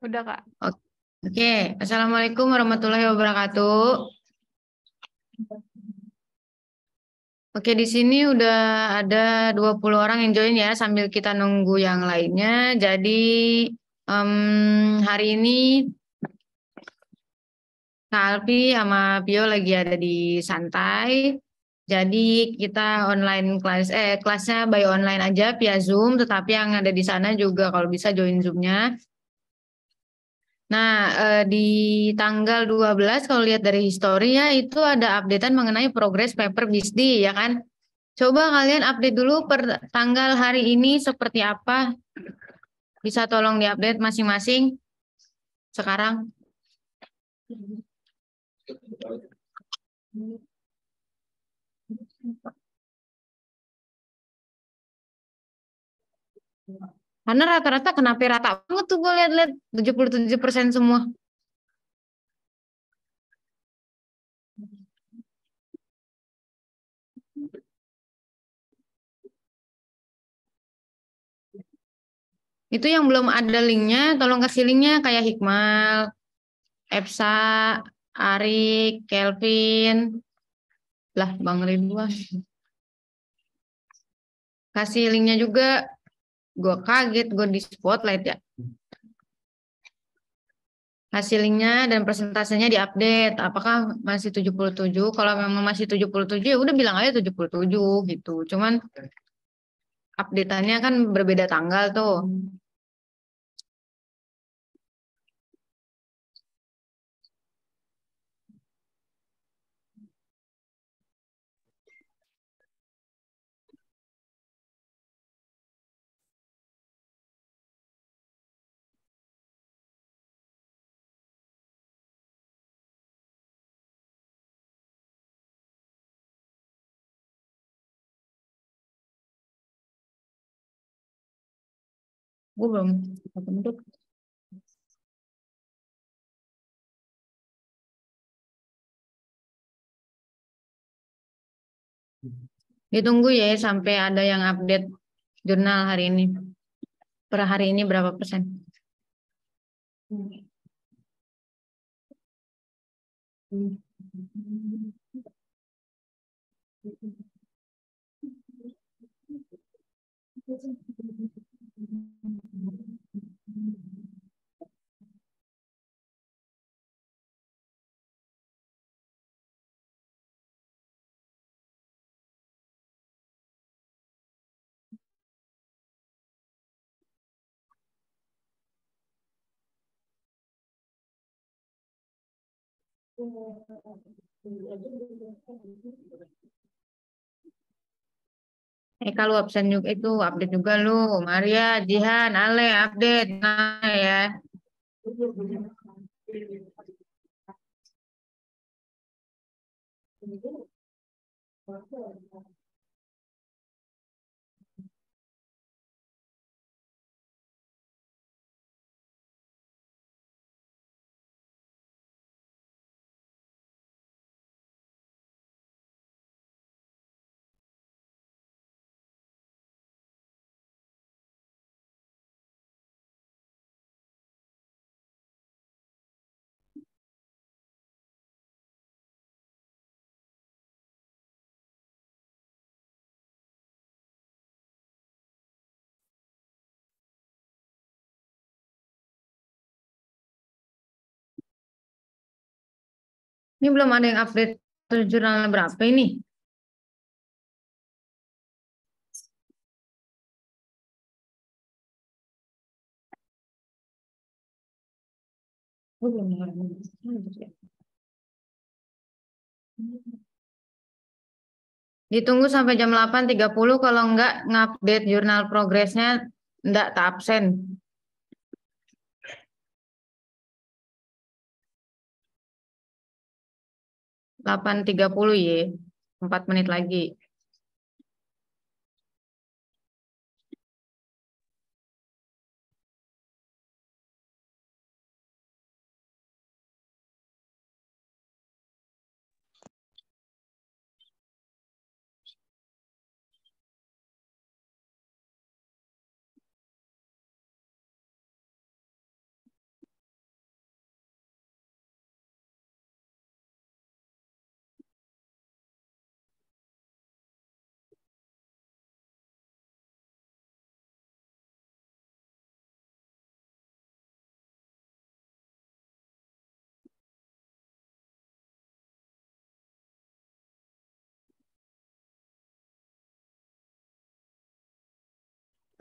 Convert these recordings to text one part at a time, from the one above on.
Udah, Kak. Oke, Assalamualaikum warahmatullahi wabarakatuh. Oke, di sini udah ada 20 orang yang join ya, sambil kita nunggu yang lainnya. Jadi, hari ini Kak Alfi sama Pio lagi ada di santai. Jadi, kita online kelasnya by online aja via Zoom, tetapi yang ada di sana juga kalau bisa join Zoom-nya. Nah, di tanggal 12 kalau lihat dari histori ya itu ada updatean mengenai progres paper BISD ya kan. Coba kalian update dulu per tanggal hari ini seperti apa. Bisa tolong diupdate masing-masing sekarang. Karena rata-rata kenapa rata banget tuh gue lihat-lihat 77% semua. Itu yang belum ada linknya, tolong kasih linknya kayak Hikmal, Epsa, Arik, Kelvin, lah Bang Ridwan. Kasih linknya juga. Gue kaget, gue di spotlight ya. Hasilnya dan persentasenya diupdate. Apakah masih 77? Kalau memang masih 77 ya udah bilang aja 77 gitu. Cuman update-annya kan berbeda tanggal tuh. Gue belum bentuk. Ditunggu ya sampai ada yang update jurnal hari ini. Per hari ini berapa persen? Kalau absen juga itu update juga lu. Maria, Jihan, Ale, update. Nah ya. Ini belum ada yang update jurnal berapa ini? Belum. Ditunggu sampai jam 8.30 kalau enggak ngupdate jurnal progresnya enggak tak absen. 8.30 ya. 4 menit lagi.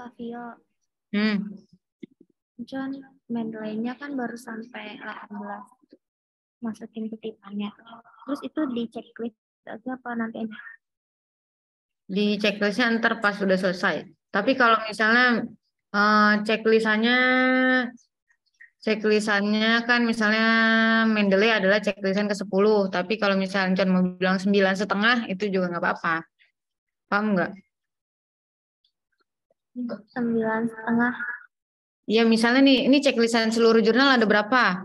Kak Vio, Hmm. John Mendeley-nya kan baru sampai 18 masukin kutipannya. Terus itu di checklist aja apa nanti aja? Di checklistnya ntar pas sudah selesai. Tapi kalau misalnya checklistannya kan misalnya Mendeley adalah checklistan ke-10. Tapi kalau misalnya John mau bilang 9,5 itu juga nggak apa-apa. Paham nggak? 9,5. Ya misalnya nih, ini checklistan seluruh jurnal ada berapa?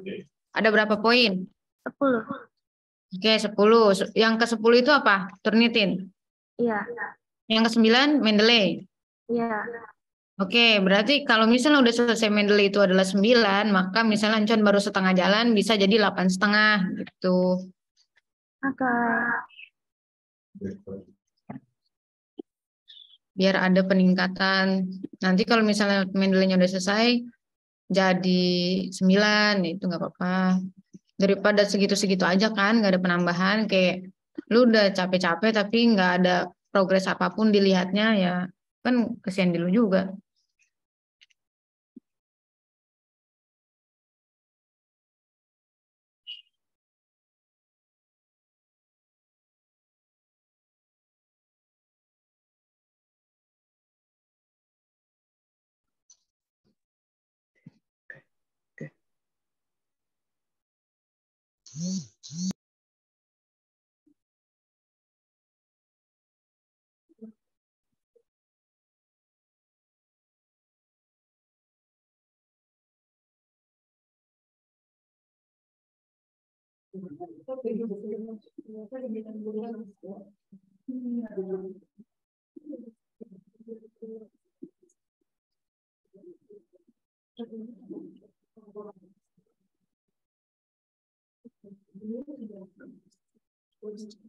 Ada berapa poin? 10. Oke, 10. Yang ke-10 itu apa? Turnitin. Iya. Yang ke-9 Mendeley. Iya. Oke, berarti kalau misalnya udah selesai Mendeley itu adalah 9, maka misalnya John baru setengah jalan bisa jadi 8,5 gitu. Oke. Biar ada peningkatan. Nanti kalau misalnya Mendeley-nya udah selesai jadi 9, itu nggak apa-apa. Daripada segitu-segitu aja kan, nggak ada penambahan. Kayak lu udah capek-capek tapi nggak ada progres apapun dilihatnya ya, kan kesian di lu juga.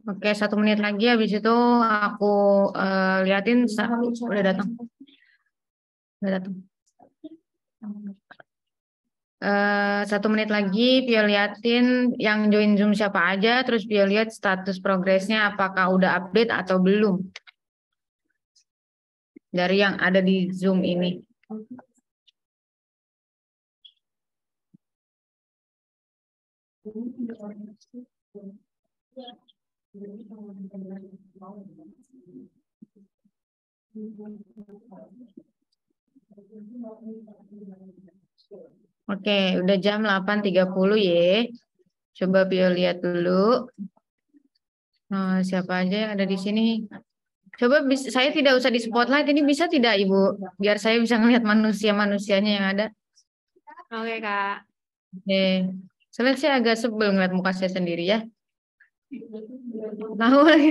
Oke, 1 menit lagi habis itu aku liatin udah datang. Udah datang. 1 menit lagi Pio liatin yang join Zoom siapa aja, terus Pio lihat status progresnya apakah udah update atau belum dari yang ada di Zoom ini. Oke, udah jam 8.30 ya. Coba Pio lihat dulu. Siapa aja yang ada di sini? Coba saya tidak usah di spotlight, ini bisa tidak Ibu? Biar saya bisa melihat manusia-manusianya yang ada. Oke, Kak. Oke. Soalnya saya agak sebel ngeliat muka saya sendiri ya. Tahu lagi.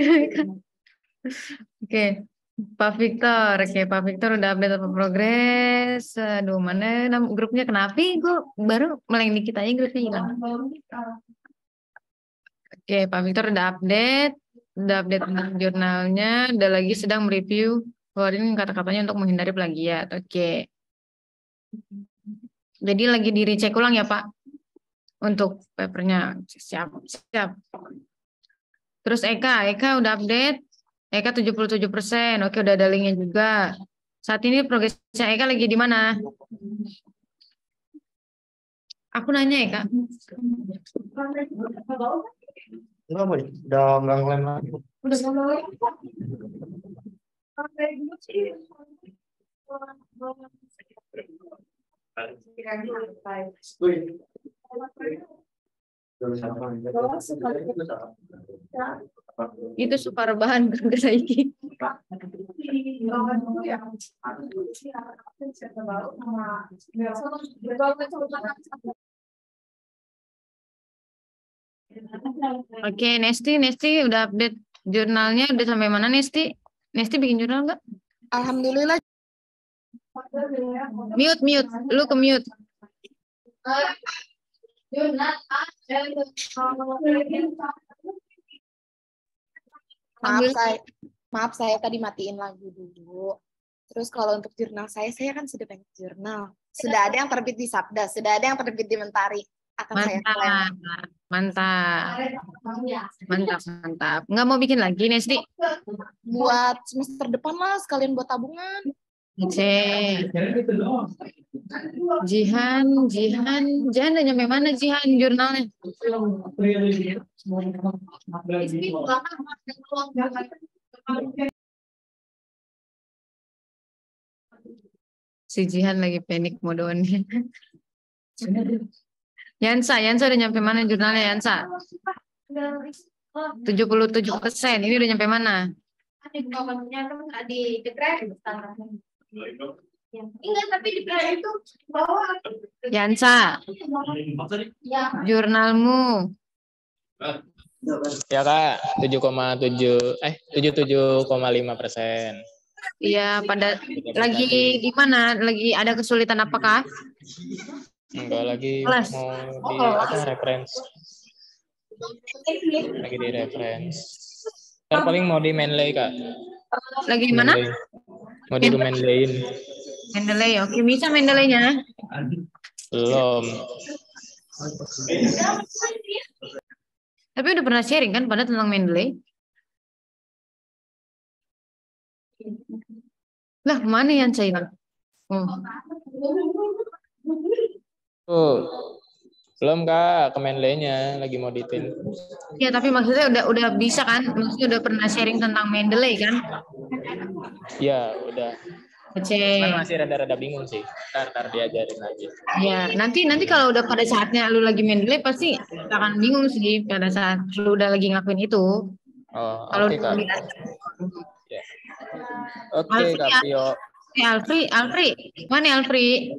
Oke. Pak Victor, oke Pak Victor udah update apa progres? Aduh, mana grupnya kenapa? Gue baru meleng dikit aja grupnya hilang. Oke, Pak Victor udah update tentang jurnalnya, udah lagi sedang mereview keluarin kata-katanya untuk menghindari plagiat. Oke. Jadi lagi di recheck ulang ya Pak untuk papernya. Siap, siap. Terus Eka udah update. Eka 77%. Oke, udah ada linknya juga. Saat ini progresnya Eka lagi di mana? Aku nanya Eka. Enggak, Boy. Udah nggak ngelem lagi. Itu super bahan ke saiki. Oke, Nesti udah update jurnalnya udah sampai mana Nesti? Nesti bikin jurnal nggak? Alhamdulillah. Mute, lu ke mute. Maaf saya tadi matiin lagu dulu. Terus kalau untuk jurnal saya kan sudah banyak jurnal. Sudah ada yang terbit di Sabda, sudah ada yang terbit di Mentari. Mantap. Nggak mau bikin lagi Nesti? Buat semester depan lah, sekalian buat tabungan. C. Jihan udah nyampe mana Jihan jurnalnya? Si Jihan lagi panik modonya. Yansa udah nyampe mana jurnalnya Yansa? 77%. Ini udah nyampe mana? Di dekret. Enggak, tapi di itu bawah. Yansa, jurnalmu. Ya Kak, 77,5%. Iya, pada lagi gimana? Lagi ada kesulitan apakah? Enggak, lagi Kelas. mau di reference. Lagi di reference. Ntar paling mau di Mendeley Kak. Lagi di mana? Mau di Mendeley. Mendeley, oke, bisa Mendeley-nya. Belum. Tapi udah pernah sharing kan pada tentang Mendeley? Lah, mana yang saya hilang? Belum Kak, ke Mendeley-nya lagi mau ditin. Ya, tapi maksudnya udah bisa kan? Maksudnya udah pernah sharing tentang Mendeley kan? Ya, udah. Cuman masih rada-rada bingung sih. Ntar diajarin lagi. Ya, nanti kalau udah pada saatnya lu lagi Mendeley pasti akan bingung sih pada saat lu udah lagi ngelakuin itu. Oh, Kalau oke Kak. Ya. Oke Kak Pio. Alfri, mana Alfri?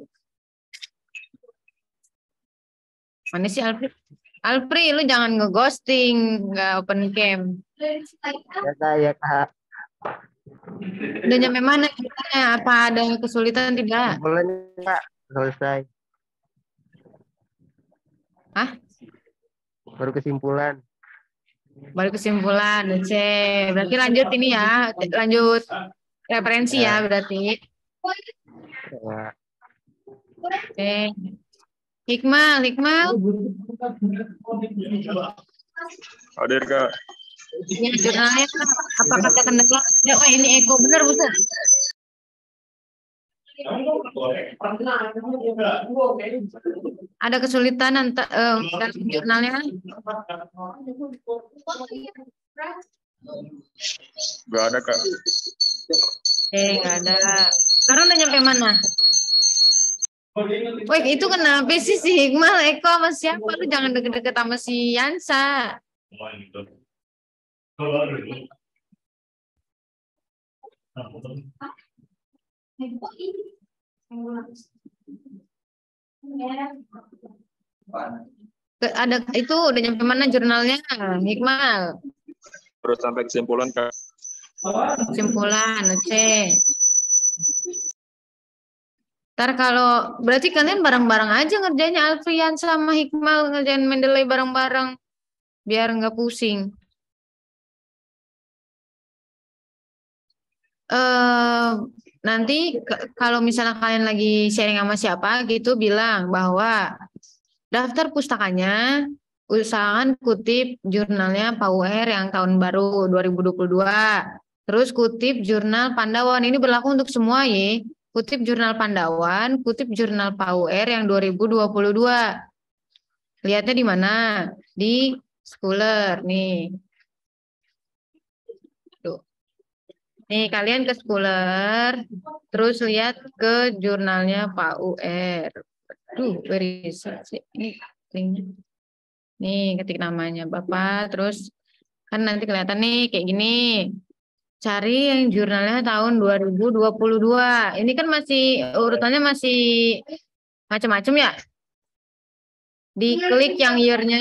Mana sih Alfri? Alfri, lu jangan ngeghosting, nggak open cam. Ya kak. Udah nyampe mana ceritanya? Apa ada kesulitan tidak? Boleh kak, selesai. Hah? Baru kesimpulan. C. Berarti lanjut ini ya, lanjut referensi ya berarti. Ya. Oke. Hikmal. Hadir Kak. Ya, jurnalnya apa kata kendala? Ya, ini Eko bener bukan? Ada kesulitan dalam jurnalnya? Gak ada Kak. Nggak ada. Sekarang udah nyampe mana? Wih, itu kenapa sih si Hikmal, Eko sama siapa? Lu jangan deket-deket sama si Yansa. Ada itu udah nyampe mana jurnalnya, Hikmal? Terus sampai kesimpulan Kak. Kesimpulan, C. Ntar kalau berarti kalian bareng-bareng aja ngerjainnya, Alfian sama Hikmal ngerjain Mendeley bareng-bareng biar nggak pusing. Nanti kalau misalnya kalian lagi sharing sama siapa gitu bilang bahwa daftar pustakanya usahakan kutip jurnalnya Pak UR yang tahun baru 2022. Terus kutip jurnal Pandawan, ini berlaku untuk semua ya. Kutip jurnal Pandawan, kutip jurnal Pak UR yang 2022. Lihatnya di mana? Di Scholar nih. Tuh. Nih kalian ke Scholar, terus lihat ke jurnalnya Pak UR. Duh, where is it? Ini linknya. Nih ketik namanya Bapak, terus kan nanti kelihatan nih kayak gini. Cari yang jurnalnya tahun 2022. Ini kan masih urutannya masih macam-macam ya. Diklik yang year-nya,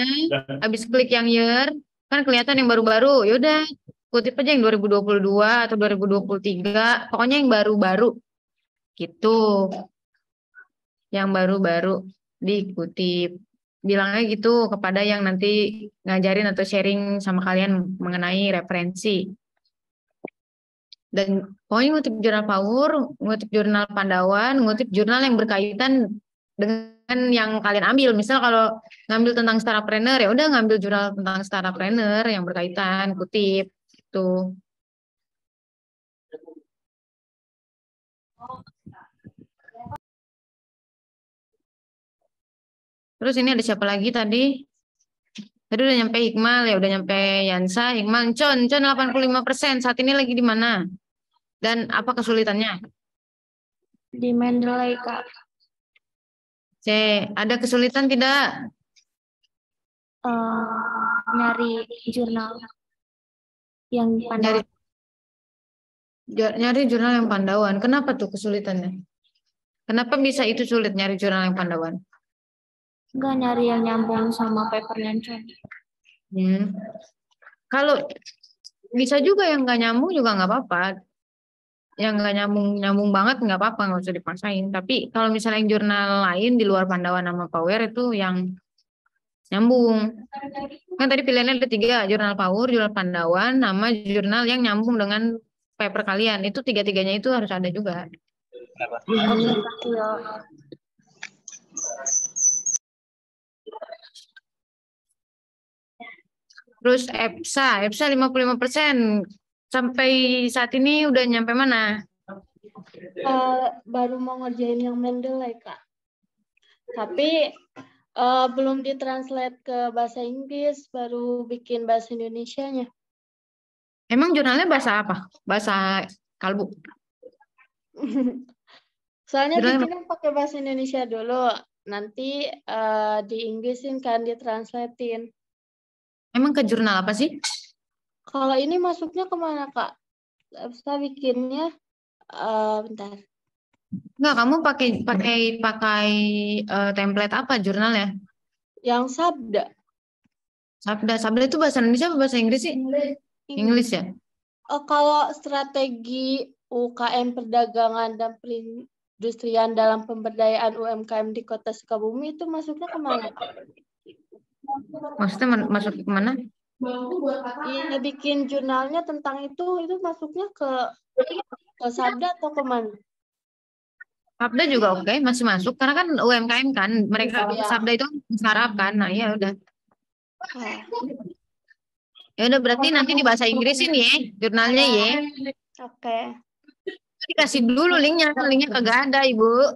habis klik yang year, kan kelihatan yang baru-baru. Yaudah, kutip aja yang 2022 atau 2023. Pokoknya yang baru-baru. Gitu. Yang baru-baru dikutip. Bilangnya gitu kepada yang nanti ngajarin atau sharing sama kalian mengenai referensi. Dan pokoknya ngutip jurnal PAUR, ngutip jurnal Pandawan, ngutip jurnal yang berkaitan dengan yang kalian ambil. Misal kalau ngambil tentang startuppreneur, ya udah ngambil jurnal tentang startuppreneur yang berkaitan, kutip itu. Terus ini ada siapa lagi tadi? Tadi udah nyampe Hikmal ya, udah nyampe Yansa, Hikmal, Con 85%. Saat ini lagi di mana? Dan apa kesulitannya? Di Mendeley, Kak. C, ada kesulitan tidak? Nyari jurnal yang Nyari, Pandawan. nyari jurnal yang Pandawan. Kenapa tuh kesulitannya? Kenapa bisa itu sulit nyari jurnal yang Pandawan? Enggak nyari yang nyambung sama papernya, Con. Kalau bisa juga yang nggak nyambung juga nggak apa-apa. Yang nggak nyambung banget nggak apa-apa, nggak usah dipaksain. Tapi kalau misalnya yang jurnal lain di luar Pandawan sama Power itu yang nyambung. Kan tadi pilihannya ada 3, jurnal Power, jurnal Pandawan, sama jurnal yang nyambung dengan paper kalian. Itu 3-3-nya itu harus ada juga. Terus EPSA 55%. Sampai saat ini udah nyampe mana? Baru mau ngerjain yang Mendeley, Kak. Tapi belum ditranslate ke bahasa Inggris, baru bikin bahasa Indonesianya. Emang jurnalnya bahasa apa? Bahasa kalbu? Soalnya Jurnalnya bikinnya pakai bahasa Indonesia dulu, nanti di Inggrisin kan ditranslatein. emang ke jurnal apa sih? Kalau ini masuknya kemana, Kak? Saya bikinnya, bentar. Enggak, kamu pakai template apa jurnalnya? Yang Sabda. Sabda itu bahasa Indonesia apa bahasa Inggris sih? Inggris ya? Kalau strategi UKM perdagangan dan perindustrian dalam pemberdayaan UMKM di Kota Sukabumi itu masuknya kemana? Maksudnya masuk ke mana? Iya, bikin jurnalnya tentang itu masuknya ke Sabda atau kemana? Sabda juga oke, masih masuk karena kan UMKM kan, mereka Iya. Sabda itu startup kan. Nah, ya udah. Ah, Ya udah berarti nanti di bahasa Inggrisin ya jurnalnya ya. Oke. Dikasih dulu linknya kagak ada, Ibu.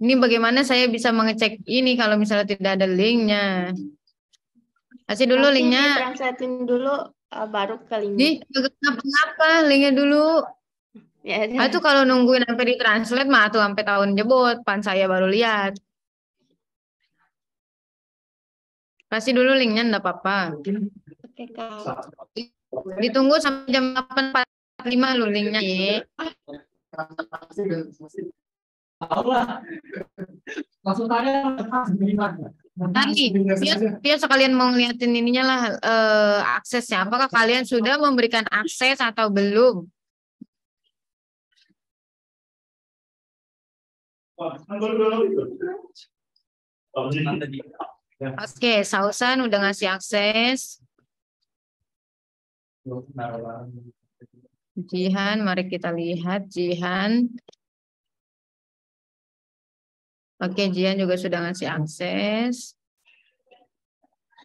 Ini bagaimana saya bisa mengecek ini kalau misalnya tidak ada linknya? Kasih dulu Nanti linknya. ditranslatein dulu, baru ke link. Kenapa linknya dulu? Ya, Ah, itu kalau nungguin sampai ditranslate mah tuh sampai tahun jebot, pan saya baru lihat. Kasih dulu linknya enggak apa-apa. Oke, Kak. Ditunggu sampai jam 8.45 lu linknya ya. Nanti dia sekalian mau ngeliatin ininya lah aksesnya. Apakah kalian sudah memberikan akses atau belum? Oke, Sausan udah ngasih akses. Jihan, mari kita lihat Jihan. Oke, Jihan juga sudah ngasih akses.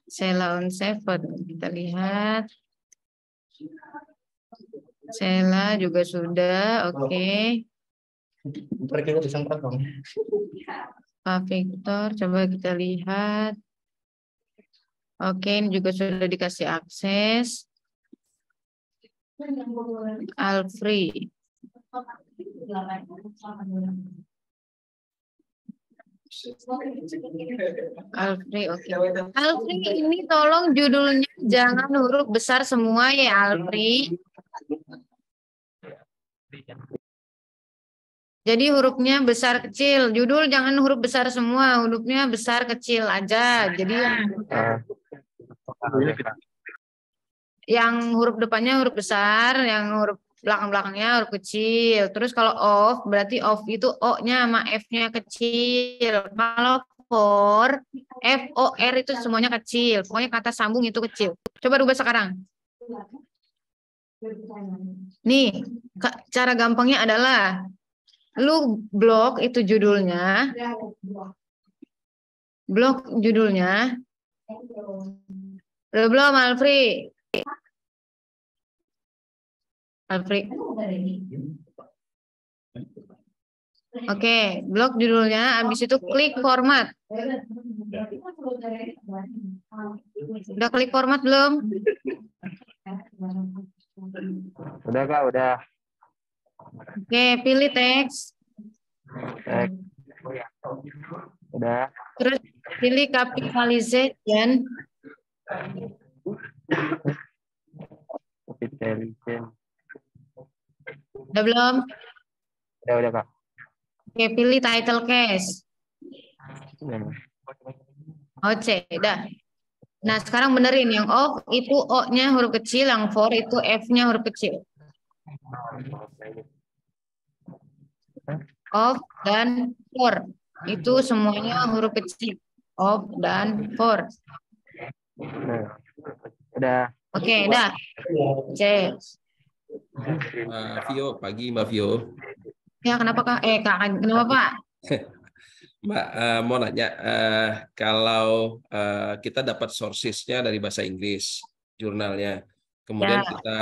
Sela on save, kita lihat. Sela juga sudah, oke. Pak Victor, coba kita lihat. Oke, ini juga sudah dikasih akses. Alfri. Alfri, oke. Alfri, ini tolong judulnya jangan huruf besar semua ya, Alfri. Jadi hurufnya besar kecil. Judul jangan huruf besar semua, hurufnya besar kecil aja. Jadi yang huruf depannya huruf besar, yang huruf belakang-belakangnya huruf kecil. Terus kalau off, berarti off itu O-nya sama F-nya kecil. Kalau for, F-O-R itu semuanya kecil. Pokoknya kata sambung itu kecil. Coba rubah sekarang. Nih, cara gampangnya adalah lu blok itu judulnya. Blok judulnya. Udah belum, Alfri? Alfri. Oke, blok judulnya, habis itu klik format. Udah klik format belum? Udah Kak, udah. Oke, pilih teks. Cek. Udah. Terus pilih capitalization. Capitalization. Udah belum? Udah Kak. Oke, pilih title case. Nah, OC, udah. Nah, sekarang benerin yang off itu O-nya huruf kecil, yang for itu F-nya huruf kecil. Off dan for itu semuanya huruf kecil. Off dan for. nah. Udah. Oke, udah. Cek. Vio, pagi Mbak Vio. Ya, kenapa Kak? Kak, kenapa Pak? Mbak, mau nanya, kalau kita dapat sources-nya dari bahasa Inggris, jurnalnya, kemudian Ya. kita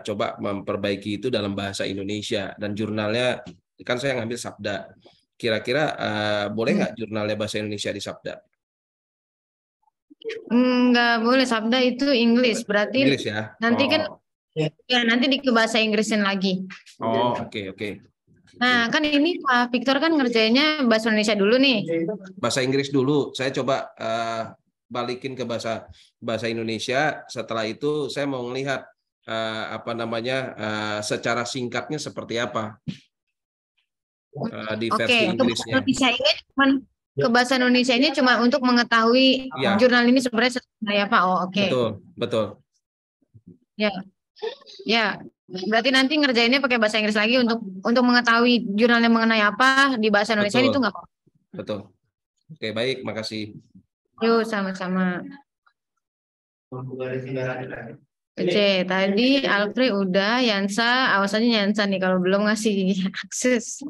coba memperbaiki itu dalam bahasa Indonesia, dan jurnalnya, kan saya ngambil Sabda. Kira-kira boleh nggak jurnalnya bahasa Indonesia di Sabda? Nggak boleh, Sabda itu Inggris. Berarti Inggris ya? nanti kan ya nanti di ke bahasa Inggrisin lagi. Oh, oke. Nah, kan ini Pak Victor kan ngerjainnya bahasa Indonesia dulu nih. Bahasa Inggris dulu. Saya coba balikin ke bahasa Indonesia. Setelah itu saya mau melihat secara singkatnya seperti apa di versi Inggrisnya. Ke bahasa Indonesia ini cuma untuk mengetahui jurnal ini sebenarnya seperti apa. Oh, oke. Betul. Ya. Berarti nanti ngerjainnya pakai bahasa Inggris lagi untuk mengetahui jurnalnya mengenai apa di bahasa Indonesia itu nggak apa-apa. Betul. Oke, baik, makasih. Yuk, sama-sama. Oke, tadi Alfred udah, Yansa, awas aja Yansa nih kalau belum ngasih akses.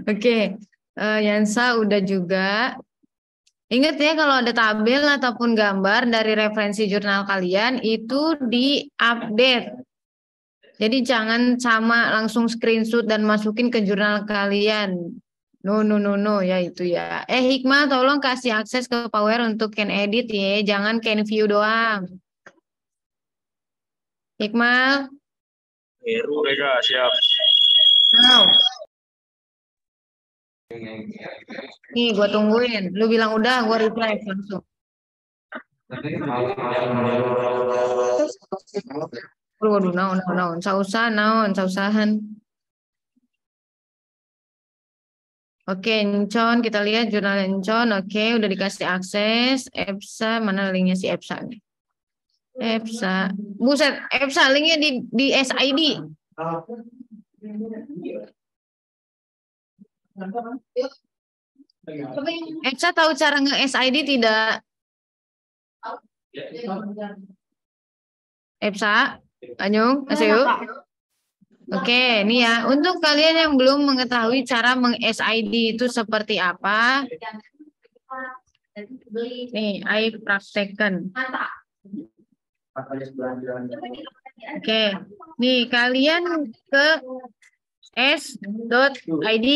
Oke, Yansa udah juga. Ingat ya, kalau ada tabel ataupun gambar dari referensi jurnal kalian itu di-update. Jadi jangan sama langsung screenshot dan masukin ke jurnal kalian. No, ya itu ya. Hikmah tolong kasih akses ke Power untuk can edit ya, jangan can view doang. Hikmah. Mereka siap. Now. Nih, gue tungguin. Lu bilang udah, gue reply langsung. Waduh, naon. Sausahan. Oke, Encon, kita lihat jurnal Encon. Oke, udah dikasih akses. EPSA, mana linknya si EPSA nih? EPSA. Buset, EPSA linknya di SID. EPSA tahu cara nge-SID tidak? EPSA, Anyung, Aseo. Oke, ini ya. Untuk kalian yang belum mengetahui cara meng-SID itu seperti apa, nih, I praktekkan. Oke, nih kalian ke s.id.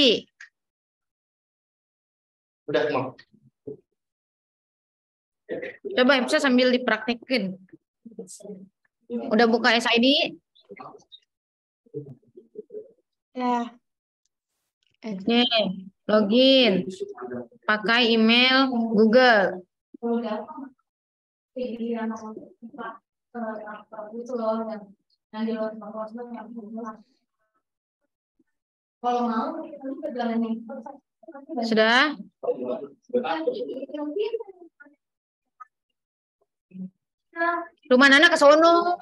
Udah mau. Coba bisa sambil dipraktekin. Udah buka SID? Ya. Oke, login. Pakai email Google. Sudah? Rumah Nana ke sono.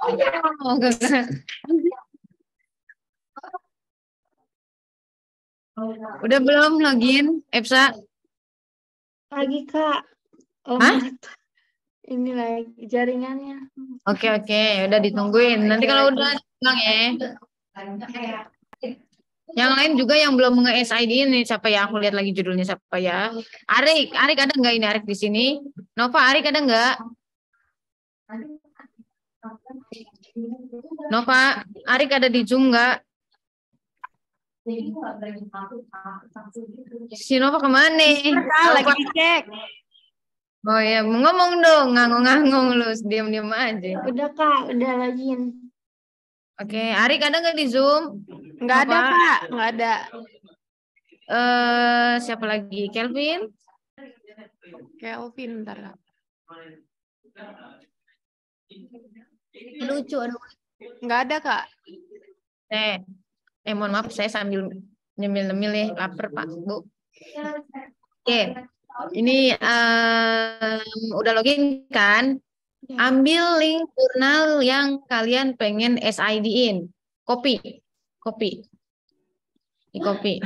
Udah belum login, EPSA? Lagi, Kak. Hah? Ini lagi jaringannya. Oke, udah ditungguin. Nanti kalau udah bilang ya. Yang lain juga yang belum nge-SID ini siapa ya? Aku lihat lagi judulnya siapa ya? Arik ada nggak ini Arik di sini? Nova, Arik ada nggak? Nova, Arik ada di Zoom nggak? Si Nova kemana? Lagi Nova. dicek. Oh ya, ngomong dong, ngangong-ngangong lu, diam-diam aja. Udah Kak, udah login. Oke, Arik ada nggak di Zoom? Nggak ada, Nova? Kak. Nggak ada. Siapa lagi? Kelvin? Kelvin, bentar, Kak. Lucu, aduh. Nggak ada, Kak. Mohon maaf, saya sambil nyemil-nyemil ya, lapar Pak, Bu. Oke, ini udah login kan? Ambil link jurnal yang kalian pengen SID-in. Copy. Di copy.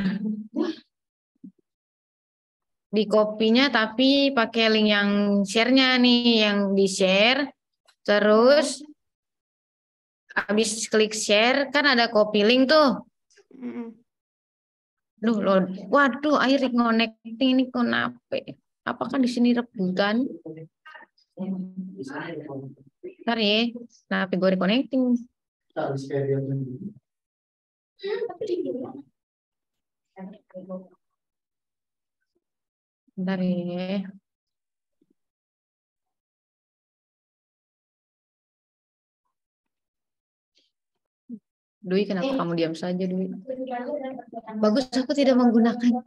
Di kopinya tapi pakai link yang share-nya nih, yang di-share. Terus habis klik share kan ada copy link tuh. Waduh, Airik connecting ini kenapa? Apakah di sini rebutan? Bentar ya, kenapa gue reconnecting? Bentar ya. Dwi, kenapa kamu diam saja, Dwi? Bagus, aku tidak menggunakan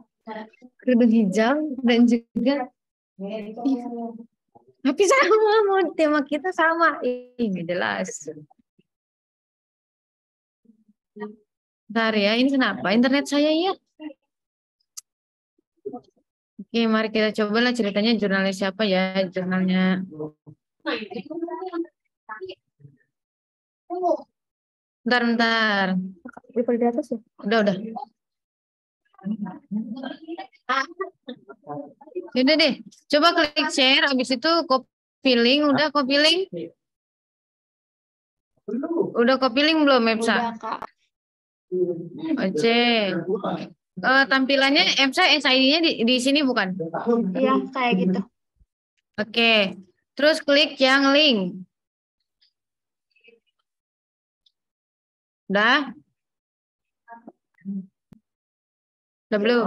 kerudung hijau dan juga tapi sama, mau tema kita sama. Ini jelas. Bentar ya, ini kenapa? Internet saya ya? Oke, mari kita coba lah ceritanya jurnalnya siapa ya? Jurnalnya. Bentar. Di atas ya? Udah. Yaudah deh, coba klik share, habis itu copy link, udah copy link? Udah copy link belum, Epsa? Udah Kak. Oke. Tampilannya Epsa SID-nya di sini bukan? Iya, kayak gitu. Oke. Terus klik yang link. Udah? Udah belum?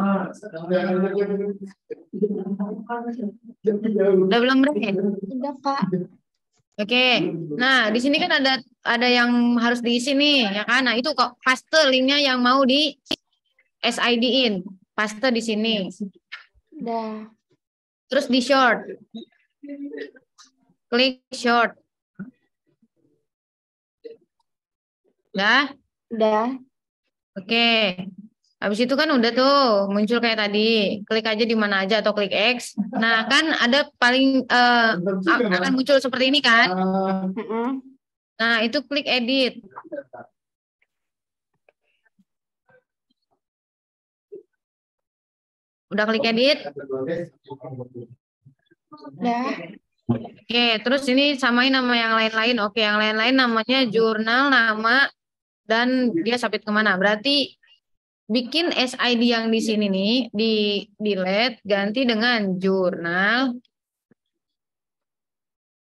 Udah belum, Bre? Udah Kak. Oke. Nah, di sini kan ada yang harus diisi nih, ya kan? Nah, itu kok paste linknya yang mau di SID-in. Paste di sini. Udah. Terus di short. Klik short. Udah? Udah. Oke. Habis itu kan udah tuh muncul kayak tadi. Klik aja di mana aja atau klik X. Nah, kan ada paling akan muncul seperti ini kan? Nah, itu klik edit. Udah klik edit? Udah. Oke, terus ini samain nama yang lain-lain. Oke, yang lain-lain namanya jurnal, nama, dan dia submit kemana. Berarti bikin SID yang di sini nih, di delete, ganti dengan jurnal.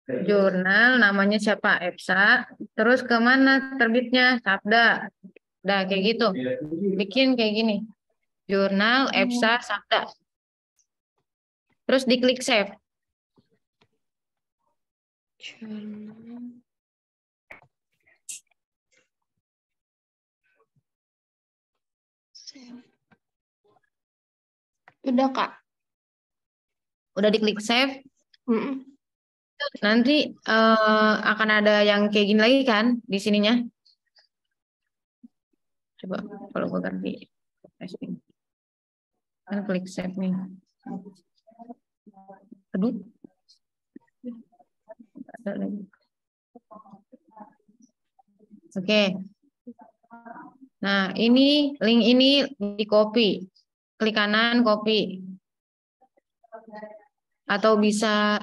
Jurnal, namanya siapa? Epsa. Terus kemana terbitnya? Sabda. Udah, kayak gitu. Bikin kayak gini. Jurnal, Epsa, Sabda. Terus diklik save. Udah Kak. Udah diklik save. Nanti akan ada yang kayak gini lagi kan di sininya. Coba kalau gue ganti testing. Kan klik save nih. Aduh. Ada lagi. Oke. Nah, ini link ini di copy. Klik kanan copy. Atau bisa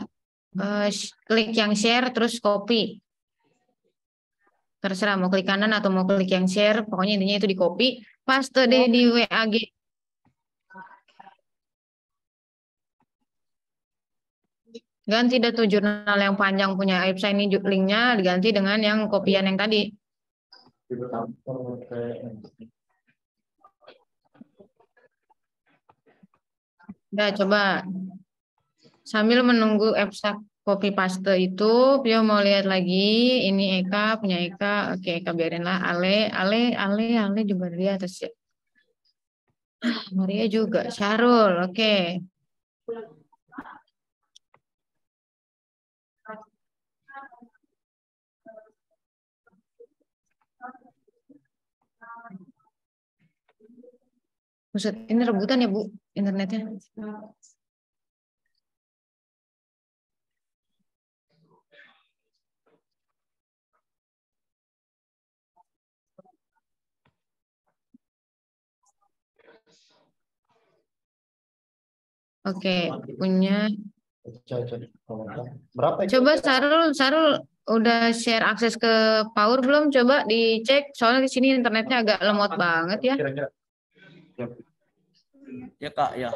klik yang share terus copy. Terserah mau klik kanan atau mau klik yang share, pokoknya intinya itu di copy, paste deh di WAG. Ganti dah tuh jurnal yang panjang punya Aibsa ini linknya diganti dengan yang kopian yang tadi. Udah coba. Sambil menunggu Aibsa copy paste itu, Pio mau lihat lagi. Ini Eka punya Eka. Oke, Eka biarin lah. Ale juga di atas ya. Maria juga. Syarul, oke. Buset, ini rebutan ya Bu internetnya. Oke, punya. Berapa itu? Coba Sarul udah share akses ke Power belum? Coba dicek. Soalnya di sini internetnya agak lemot banget ya. Ya Kak, ya.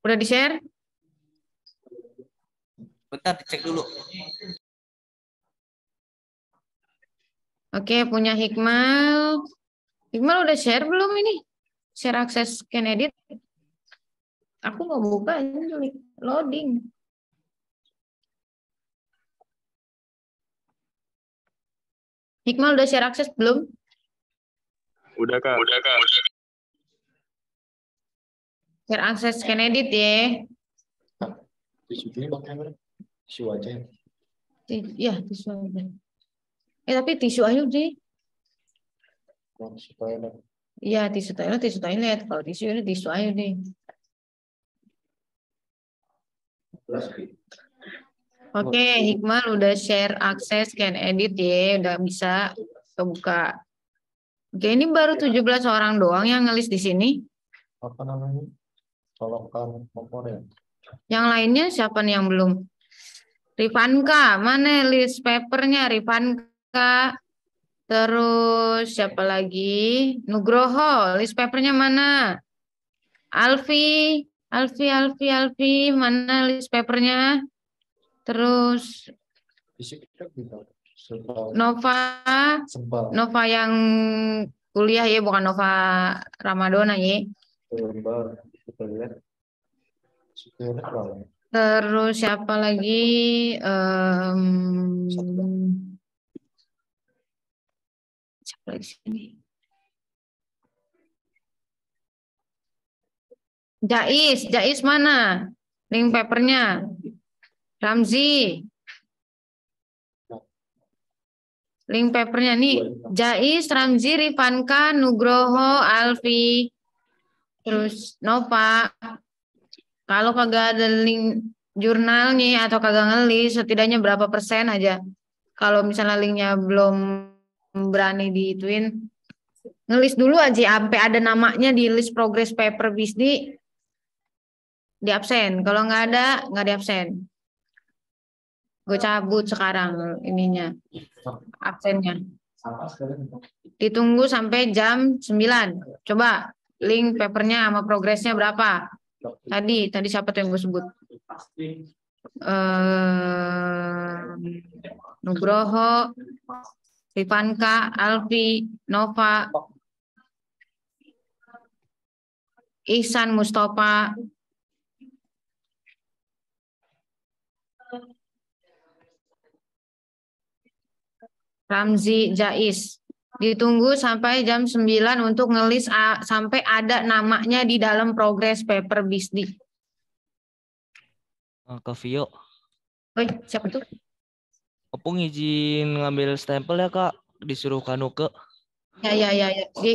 Udah di-share? Bentar dicek dulu. Oke, punya Hikmal. Hikmal udah share belum ini? Share akses Can Edit. Aku mau buka ini loading. Hikmal udah share akses belum? Udah Kak. Share akses Can Edit ya. Tisu ini pakai apa? Tisu aja. Iya, tisu aja. Tapi tisu aja deh. Tisu toilet. Iya, tisu toilet. Kalau tisu ini tisu aja deh. Oke, Hikmal udah share akses Can Edit ya, udah bisa kebuka. Oke, ini baru 17 orang doang yang ngelis di sini. Apa namanya? Colokan kompor ya. Yang lainnya siapa nih yang belum? Rifanka, mana list papernya Rifanka? Terus siapa lagi? Nugroho, list papernya mana? Alfi, mana list papernya? Terus Nova yang kuliah ya, bukan Nova Ramadona ya. Terus siapa lagi? Siapa lagi sini? Jais mana? Link papernya. Ramzi. Link papernya nih. Jais, Ramzi, Rifanka, Nugroho, Alfi. Terus Nova. Kalau kagak ada link jurnalnya atau kagak ngelis, setidaknya berapa persen aja. Kalau misalnya linknya belum berani diituin, ngelis dulu aja sampai ada namanya di list progress paper BISD, di absen. Kalau nggak ada, nggak di absen. Gue cabut sekarang ininya, absennya. Ditunggu sampai jam 9. Coba link papernya sama progresnya berapa? Tadi siapa tuh yang gue sebut? Nugroho, Rifanka, Alfi, Nova, Ihsan Mustafa, Ramzi, Jais. Ditunggu sampai jam 9 untuk ngelis sampai ada namanya di dalam progress paper BISD. Kak Vio. Oi, siapa tuh? Opung izin ngambil stempel ya Kak, disuruh Kanuke. Ya. G.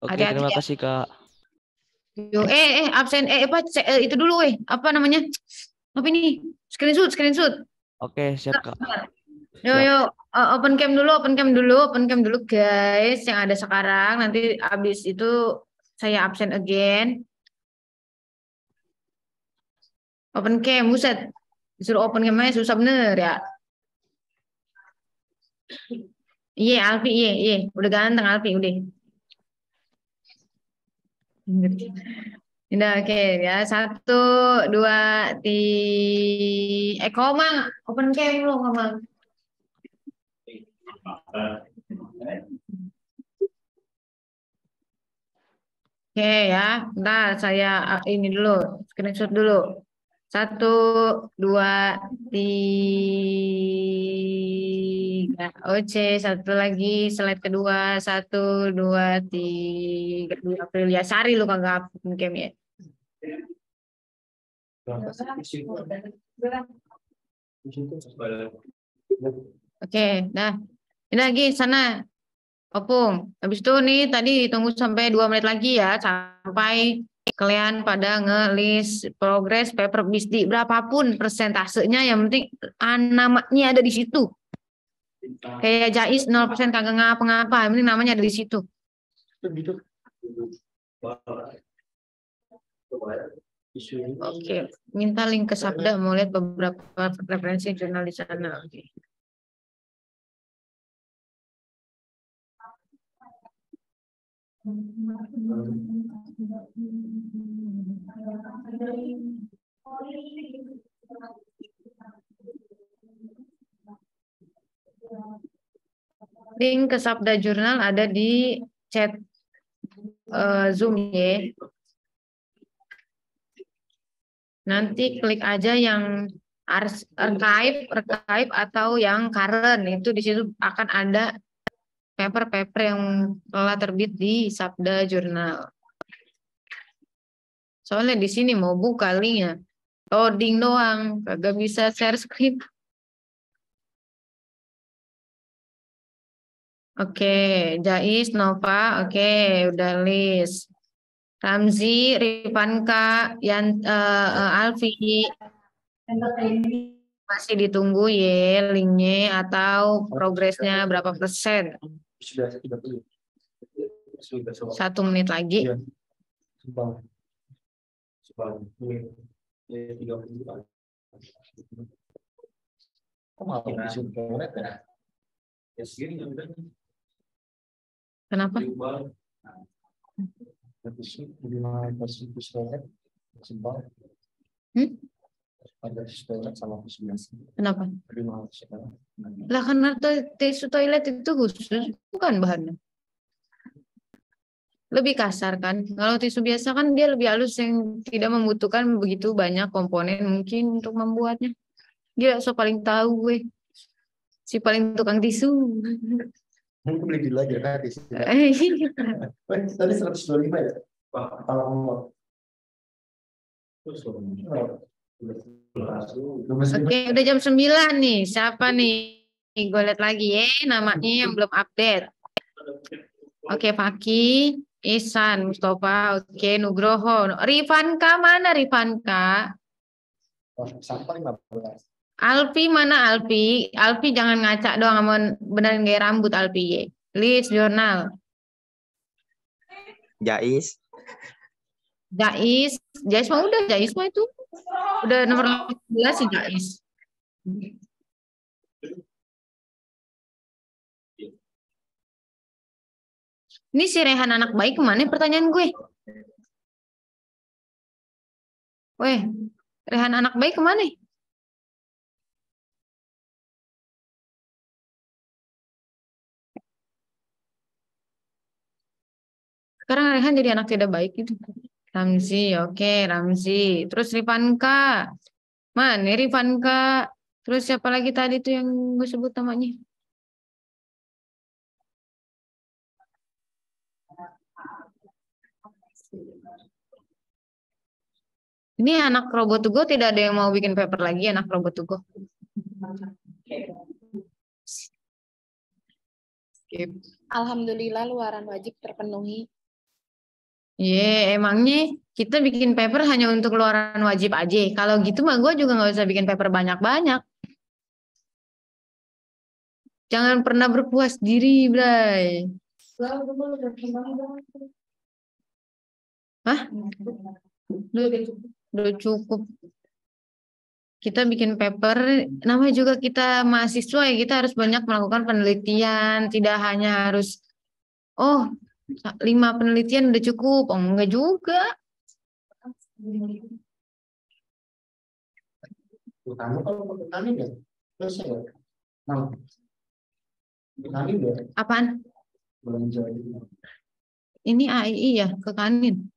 Oke, Hati-hati terima ya. kasih Kak. Yo, absen itu dulu apa namanya? Apa ini? Screenshot. Oke, siap Kak. Yo, open cam dulu guys yang ada sekarang. Nanti habis itu saya absen again. Open cam, buset. Disuruh open cam aja susah bener ya. Iya, Alfi, iya. Udah ganteng Alfi, udah. Udah oke ya. 1, 2, 3. Komang, open cam lu Komang. Oke ya, bentar saya ini dulu, screenshot dulu. 1, 2, 3. Oke, satu lagi slide kedua. 1, 2, 3. 2 Aprilia Sari lu kagak open cam ya. Oke, nah. Ini lagi sana. Opung. Habis itu nih tadi tunggu sampai 2 menit lagi ya sampai kalian pada ngelis progres paper BISD berapapun persentasenya yang penting namanya ada di situ. Kayak Jais 0% kagak ngapa-ngapa, yang penting namanya ada di situ. Oke, minta link ke Sabda mau lihat beberapa referensi jurnal di sana. Oke. Link ke Sabda Jurnal ada di chat Zoom ya. Nanti klik aja yang archive atau yang current, itu di situ akan ada paper-paper yang telah terbit di Sabda Jurnal. Soalnya di sini mau buka linknya, loading doang, kagak bisa share screen. Oke, Jais, Nova, oke, udah list. Ramzi, Rifanka, Alfi, masih ditunggu ya linknya atau progresnya berapa persen? 1 menit lagi. Kenapa? Kenapa? Lah karena tisu toilet itu khusus, bukan bahannya. Lebih kasar kan? Kalau tisu biasa kan dia lebih halus yang tidak membutuhkan begitu banyak komponen mungkin untuk membuatnya. Dia so paling tahu gue. Si paling tukang tisu. Aku beli dulu aja kan tisu. Tadi 125 ya? Oke, udah jam 9 nih. Siapa nih? Gue lihat lagi ya namanya yang belum update. Oke, Faki, Ihsan, Mustafa, oke, Nugroho. Rifanka mana Rifanka? Sampai 15. Alfi mana Alfi? Alfi jangan ngaca doang, aman benerin gaya rambut Alfi ya. List jurnal. Jais. Jais mah udah, Jais mah itu. Udah nomor 11 sih Jais. Ini si Rehan anak baik kemana pertanyaan gue? Weh, Rehan anak baik kemana? Sekarang Rehan jadi anak tidak baik gitu. Ramzi, oke, Ramzi. Terus Rifanka. Mana Rifanka? Terus siapa lagi tadi tuh yang gue sebut namanya? Ini anak robot Tugo tidak ada yang mau bikin paper lagi anak robot Tugo. Alhamdulillah luaran wajib terpenuhi. Emangnya kita bikin paper hanya untuk luaran wajib aja. Kalau gitu mah gue juga nggak usah bikin paper banyak-banyak. Jangan pernah berpuas diri, Bray. Hah? Udah cukup. Kita bikin paper, namanya juga kita mahasiswa ya, kita harus banyak melakukan penelitian. Tidak hanya harus, 5 penelitian udah cukup. Oh, enggak juga. Kamu kalau petani ya, terus ya, nah, petani ya, Apaan? belanja Ini AII ya, ke Kanin.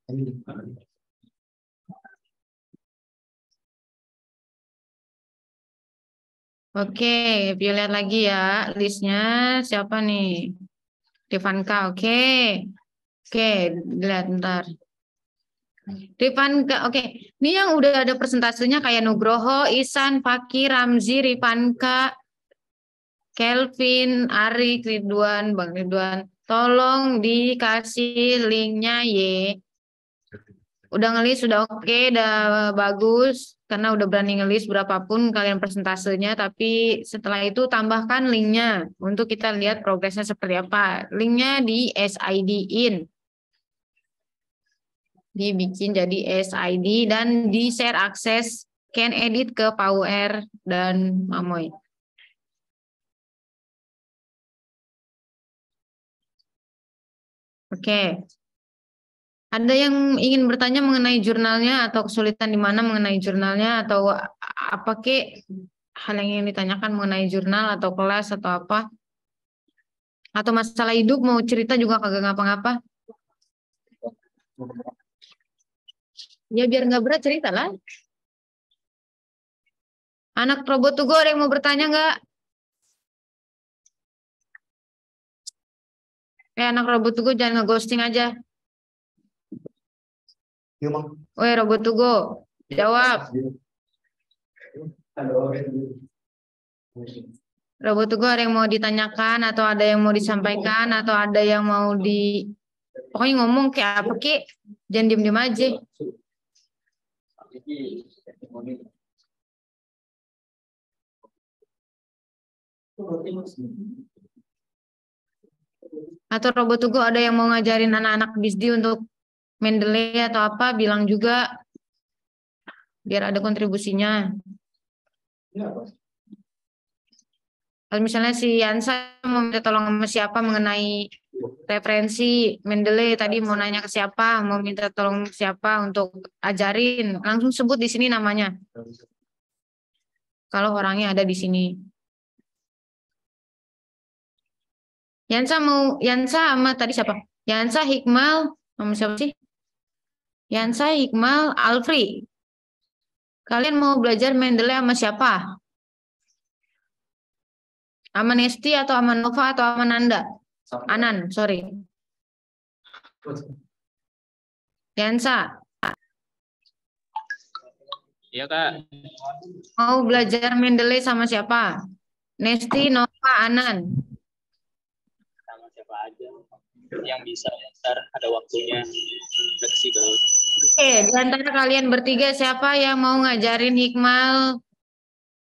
Oke, view lihat lagi ya listnya siapa nih? Devanka, oke. Oke, lihat ntar. Rifanka, oke. Ini yang udah ada persentasenya kayak Nugroho, Isan, Fakir, Ramzi, Rifanka, Kelvin, Ari, Ridwan, Bang Ridwan. Tolong dikasih linknya ye. Udah ngelis, sudah oke, udah bagus. Karena udah berani ngelis berapapun kalian persentasenya. Tapi setelah itu tambahkan linknya. Untuk kita lihat progresnya seperti apa. Linknya di SID-in. Dibikin jadi SID dan di-share akses can edit ke Power dan Mamoy. Oke. Ada yang ingin bertanya mengenai jurnalnya atau kesulitan di mana mengenai jurnalnya atau apa kek hal yang ingin ditanyakan mengenai jurnal atau kelas atau apa? Atau masalah hidup mau cerita juga kagak ngapa-ngapa? Ya biar nggak berat cerita lah. Anak robot Tugo ada yang mau bertanya nggak? Anak robot Tugo jangan ngeghosting aja. Yuk, Bang. Woi robot Tugo, jawab. Robot Tugo ada yang mau ditanyakan atau ada yang mau disampaikan atau ada yang mau pokoknya ngomong kayak apa kek, jangan diem-diem aja. Atau robot Tugo ada yang mau ngajarin anak-anak BISD untuk Mendeley atau apa, bilang juga biar ada kontribusinya. Kalau misalnya si Yansa mau minta tolong sama siapa mengenai referensi Mendeley, tadi mau nanya ke siapa, mau minta tolong siapa untuk ajarin, langsung sebut di sini namanya. Kalau orangnya ada di sini. Yansa sama tadi siapa? Yansa, Hikmal, sama siapa sih? Yansa, Hikmal, Alfri. Kalian mau belajar Mendeley sama siapa? Sama Nesti atau sama Nova atau sama Nanda? Anan, sorry. Yansa. Iya, Kak. Mau belajar Mendeley sama siapa? Nesti, Nova, Anan. Sama siapa aja yang bisa, ntar ada waktunya fleksibel. Oke, di antara kalian bertiga siapa yang mau ngajarin Hikmal,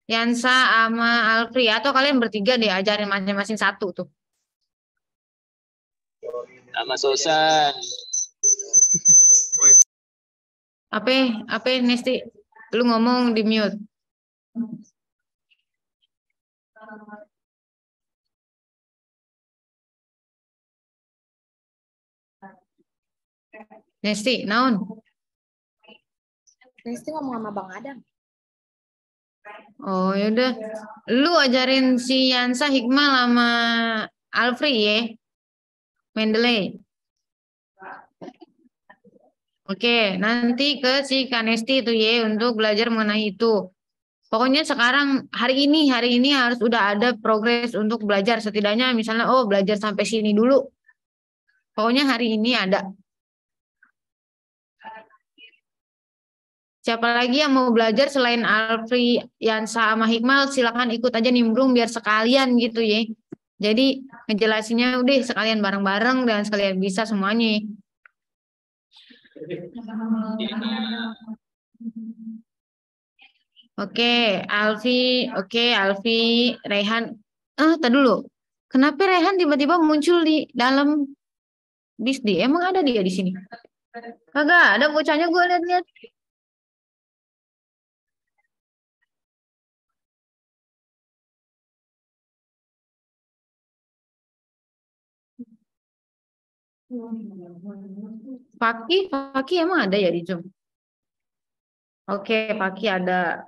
Yansa, sama Alfri? Atau kalian bertiga deh ajarin masing-masing satu tuh. Sama Sosan. Apa Nesti? Lu ngomong di mute. Nesti, naon? Nesti ngomong sama Bang Adam. Oh yaudah, lu ajarin si Yansa, Hikmal sama Alfri ya, Mendeley. Oke, nanti ke si Kanesti itu ya untuk belajar mengenai itu. Pokoknya sekarang hari ini harus udah ada progres untuk belajar setidaknya misalnya belajar sampai sini dulu. Pokoknya hari ini ada. Siapa lagi yang mau belajar selain Alfri, Yansa, sama Hikmal, silakan ikut aja nimbrung biar sekalian gitu ya. Jadi ngejelasinnya udah sekalian bareng-bareng dan sekalian bisa semuanya. Oke, Alfi, Rehan. Tadi dulu. Kenapa Rehan tiba-tiba muncul di dalam BISD? Emang ada dia di sini? Kagak, ada bocahnya gue lihat-lihat. Fakih emang ada ya di Zoom? Oke, Paki ada.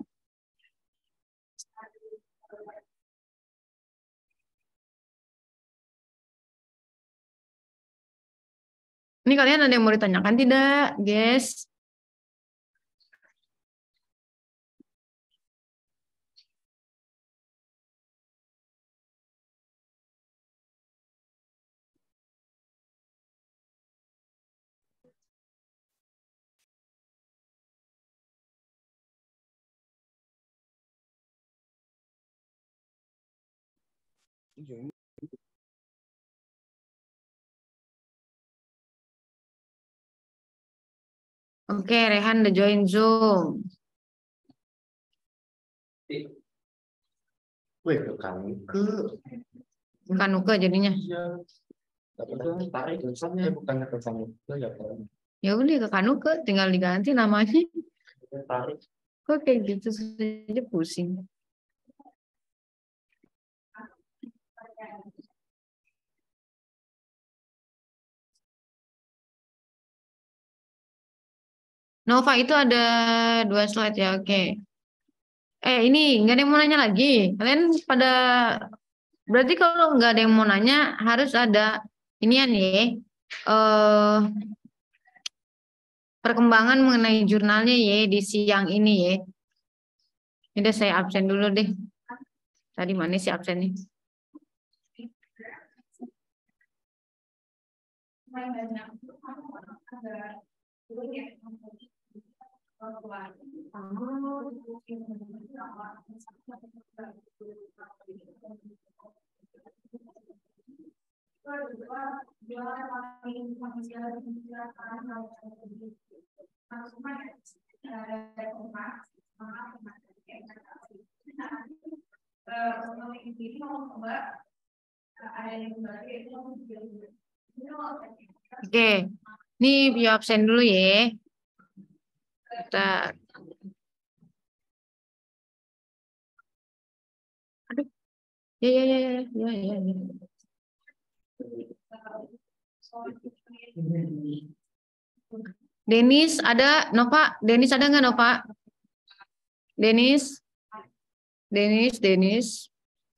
Ini kalian ada yang mau ditanyakan tidak, guys? Oke, Rehan udah join Zoom. Wih, Bukan Uke jadinya. tarik kesannya bukan kesana itu ya kan. Ya udah ke Kanuke, tinggal diganti namanya. Tarik. Kok kayak gitu saja pusing. Nova itu ada 2 slide ya, oke. Ini nggak ada yang mau nanya lagi. Kalian pada berarti kalau nggak ada yang mau nanya harus ada inian ya. Perkembangan mengenai jurnalnya ya di siang ini ya. Udah saya absen dulu deh. Tadi mana sih absennya? Oke, ini view absen dulu ya. Bentar. Aduh. Ya. Denis ada, Nova? Denis ada nggak, Nova? Denis?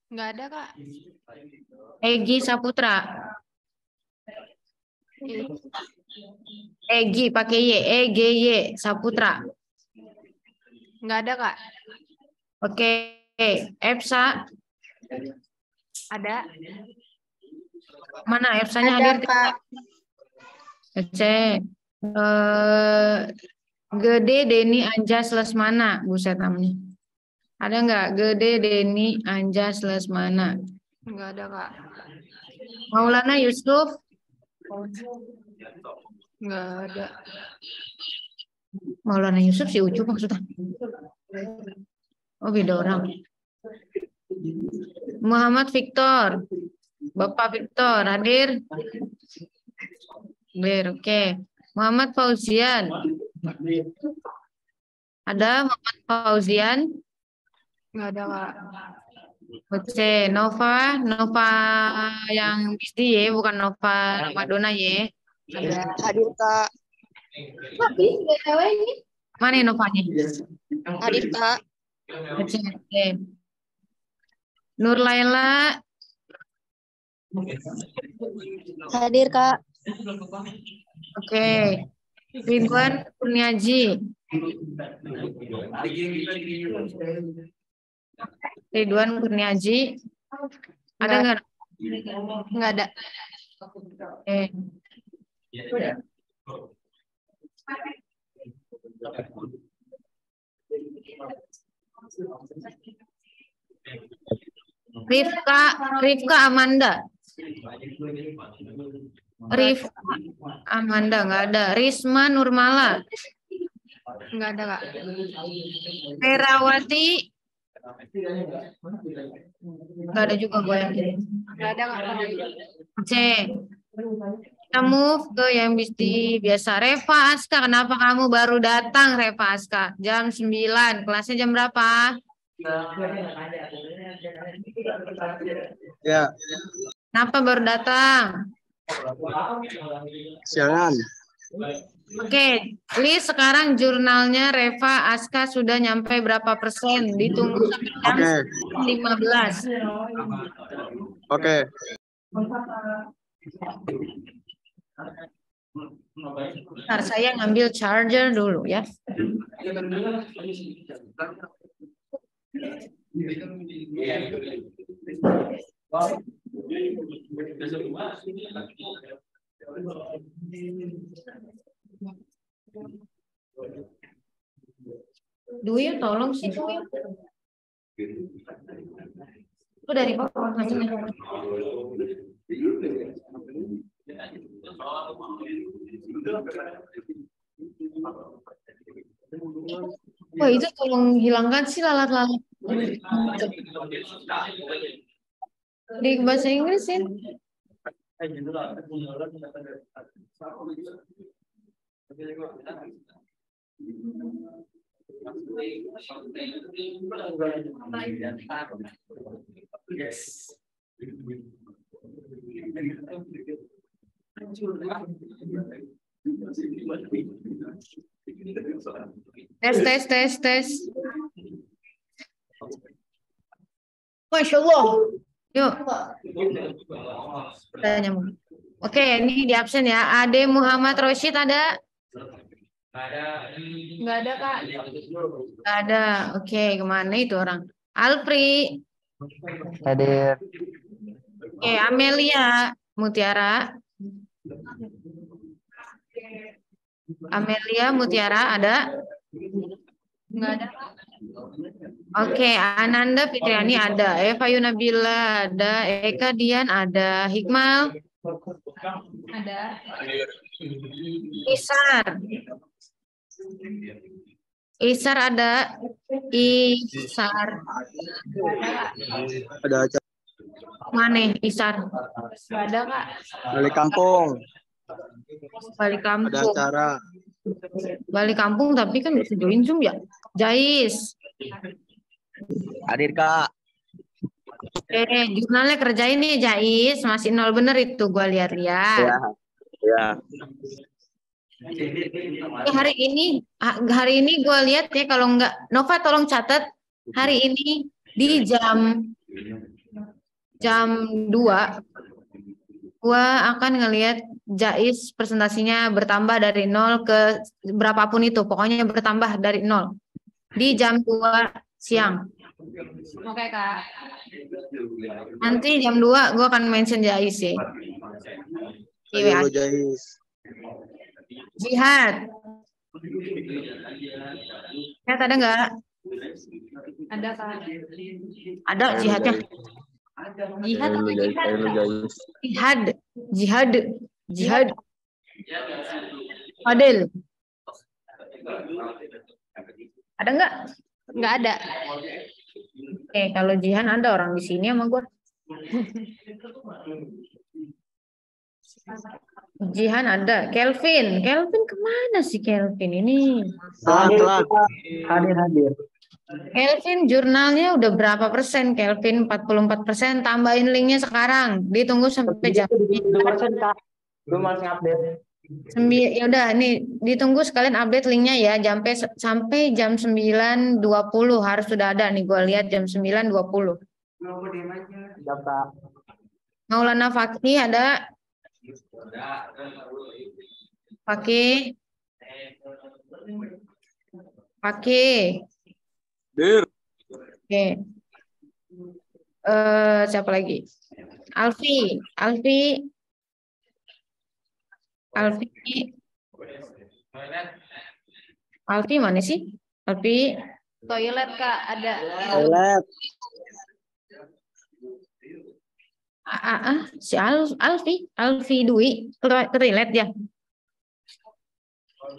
Nggak ada, Kak. Egi Saputra. Egi pakai Y, EGY Saputra. Nggak ada, Kak. Oke, Epsa. Ada. Mana Epsanya Ada, hadir? Kak. Cek. Gede Deni Anjas Lesmana, buset namanya. Ada nggak? Gede Deni Anjas Lesmana. Nggak ada, Kak. Maulana Yusuf. Nggak ada. Maulana Yusuf si Ucup maksudnya. Oh beda orang. Muhammad Victor. Bapak Victor hadir. Hadir, oke. Muhammad Fauzian. Ada Muhammad Fauzian? Nggak ada, Kak. Oke, Nova yang BSD ya, bukan Nova Madonna ya. Ada. Hadir, Kak. Mana Novanya? Hadir, Kak. Oke. Nur Laila. Hadir, Kak. Oke. Ridwan Kurniaji. Ridwan Kurniaji. Ada nggak? Nggak ada. Oke. Rifka Amanda. Rifka Amanda nggak ada. Risma Nurmala. Nggak ada, Kak. Terawati. Nggak ada juga gue yakin. Nggak ada, Kak. C. Kita move ke yang biasa. Reva Aska, kenapa kamu baru datang Reva Aska? Jam 9. Kelasnya jam berapa? Ya. Kenapa baru datang? Siangan. Oke, Li sekarang jurnalnya Reva Aska sudah nyampe berapa persen? Ditunggu sampai jam 15. Oke. Bentar, saya ngambil charger dulu ya. Dwi, tolong sih Dwi. Itu dari bawah. Wah, itu tolong hilangkan sih lalat-lalat. Di bahasa Inggris ya. Tes. Masya Allah. Yuk. Oke, ini di absen ya. Ade Muhammad Rosyid ada? Nggak ada, Kak. Nggak ada. Oke, kemana itu orang? Alfri. Hadir. Oke, Amelia Mutiara. Amelia Mutiara ada? Nggak ada. Oke, Ananda Fitriani ada, Eva Yunabila ada, Eka Dian ada, Hikmal Ada. Isar ada, Isar Ada acara. mana Isar? Nggak ada, Kak. Balik kampung. Balik kampung. Ada acara. Balik kampung tapi kan bisa join Zoom ya. Jais. Hadir, Kak. Oke, jurnalnya kerjain nih Jais, masih 0 bener itu gua lihat-lihat. Ya. Hari ini gue lihat ya, kalau enggak Nova tolong catat hari ini di jam 2 gue akan ngelihat Jais presentasinya bertambah dari 0 ke berapapun itu, pokoknya bertambah dari 0 di jam 2 siang. Oke, Kak. Nanti jam 2 gue akan mention Jais ya. Ayo Jais. Jihad. Jihad ada nggak? Ada, Kak. Ada jihadnya. Jihad atau jihad? Jihad. Adil. Ada nggak? Nggak ada. Oke, kalau Jihan ada orang di sini sama gue. Jihan ada. Kelvin kemana sih Kelvin ini? Hadir. Kelvin jurnalnya udah berapa persen? Kelvin 44%. Tambahin linknya sekarang. Ditunggu sampai jam. Belum masih update. Ya udah, nih ditunggu sekalian update linknya ya. Sampai jam 9.20 harus sudah ada nih. Gue lihat jam 9.20. Maulana Fakih ada. Fakih. Oke. Siapa lagi? Alfi mana sih? Alfi. Toilet, Kak, ada. Toilet. Si Alfi Dwi ke toilet ya.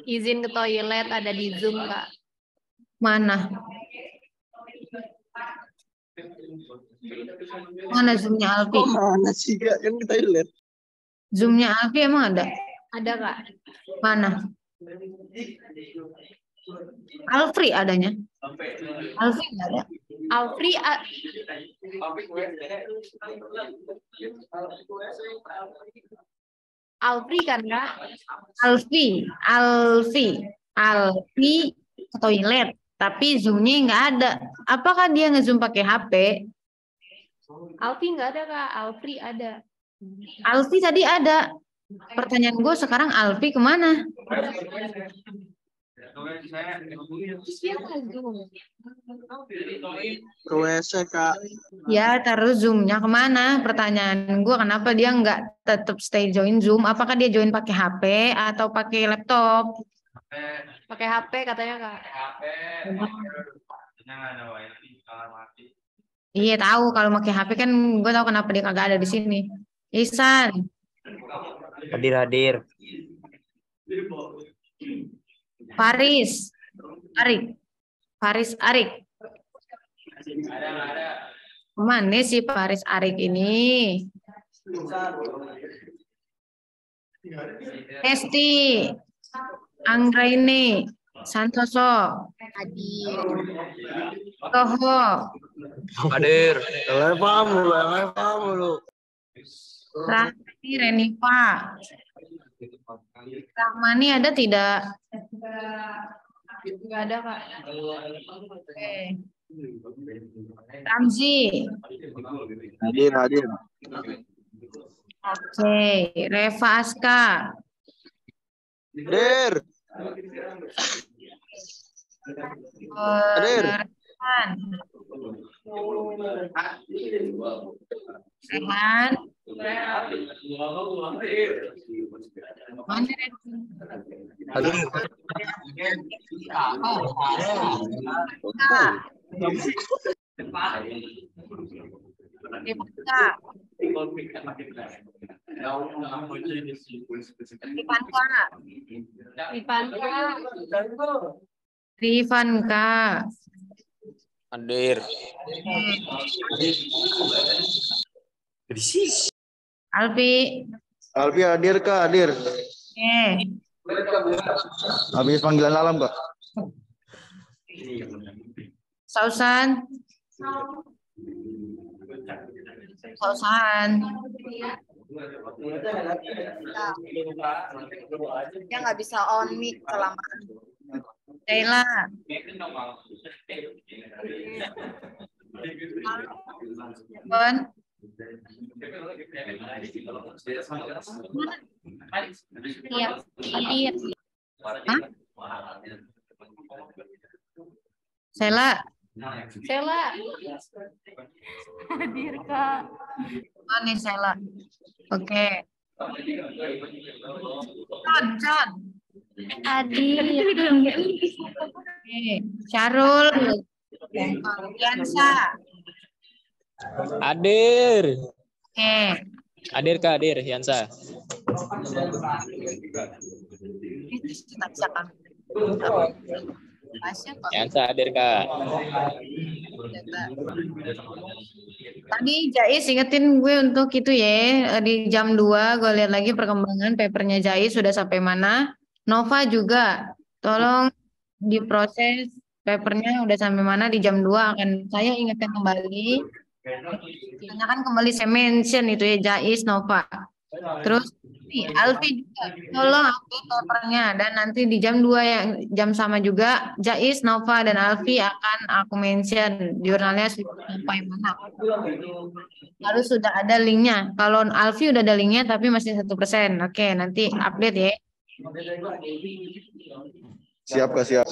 Izin ke toilet ada di Zoom, Kak. Mana Zoom-nya Alfi? Mana sih, Kak? Kan kita lihat. Zoom-nya Alfi emang ada? Ada, Kak. Mana? Alfri adanya. Alfri nggak ada. Alfri Alfri kan Kak? Alfi ke toilet, tapi Zoom-nya nggak ada. Apakah dia nge-Zoom pakai HP? Alfi nggak ada Kak, Alfri ada. Alfi tadi ada. Pertanyaan gue sekarang Alfi kemana? Ke WC, Kak. Ya, terus Zoom-nya kemana? Pertanyaan gue kenapa dia nggak tetap stay join Zoom? Apakah dia join pakai HP atau pakai laptop? Pakai HP katanya Kak. Iya tahu kalau pakai HP kan gue tahu kenapa dia kagak ada di sini. Ihsan, Hadir. Faris, Arik. Mana sih Faris Arik ini? Esti, Anggraini, Santoso, Toho, Hadir. Lepa mulu. Rahmani, Renifa, Rahmani ada tidak? Nggak ada Kak. Oke. Ramzi. Hadir. Oke, Reva Aska. Hadir. Rehan. Mana Rifanka. Hadir. Alfi hadir, Kak. Hadir. Habis panggilan alam, Kak. Sausan. Dia nggak bisa on mic kelamaan. Sheila. Sheila. Hadir Kak. Mana Sheila? Oke. John. Hadir. Syarul. Yansa. Hadir. Oke. Hadir Kak, hadir Yansa. Yansa hadir Kak. Tadi Jais ingetin gue untuk itu ya, di jam 2 gue lihat lagi perkembangan papernya Jais sudah sampai mana. Nova juga tolong diproses papernya udah sampai mana, di jam 2 akan saya ingatkan kembali. Tanyakan kembali saya mention itu ya Jais, Nova. Terus nih Alfi juga tolong update papernya, dan nanti di jam 2 yang jam sama juga Jais, Nova dan Alfi akan aku mention jurnalnya sampai mana. Harus sudah ada linknya. Kalau Alfi udah ada linknya tapi masih 1%. Oke, nanti update ya. Siap, Kak, siap.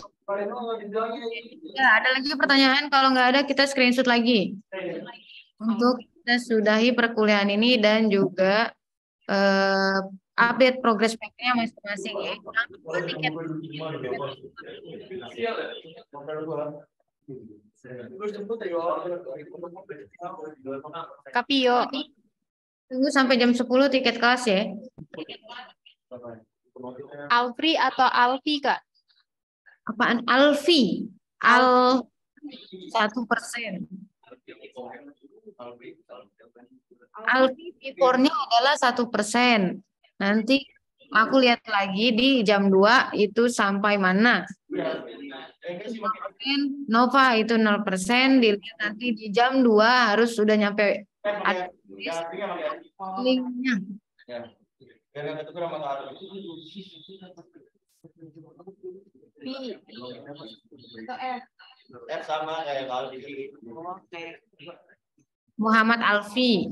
Ya, ada lagi pertanyaan? Kalau nggak ada kita screenshot lagi. Untuk kita sudahi perkuliahan ini dan juga update progres papernya masing-masing ya. Tiket. Kapio. Tunggu sampai jam 10 tiket kelas ya. Alfri atau Alfi Kak? Apaan? Alfi. 1%. Alfi P4-nya adalah 1%. Nanti aku lihat lagi di jam 2 itu sampai mana. Nova itu 0%, dilihat nanti di jam 2 harus sudah nyampe linknya. F sama kayak kalau di sini. Muhammad Alfi.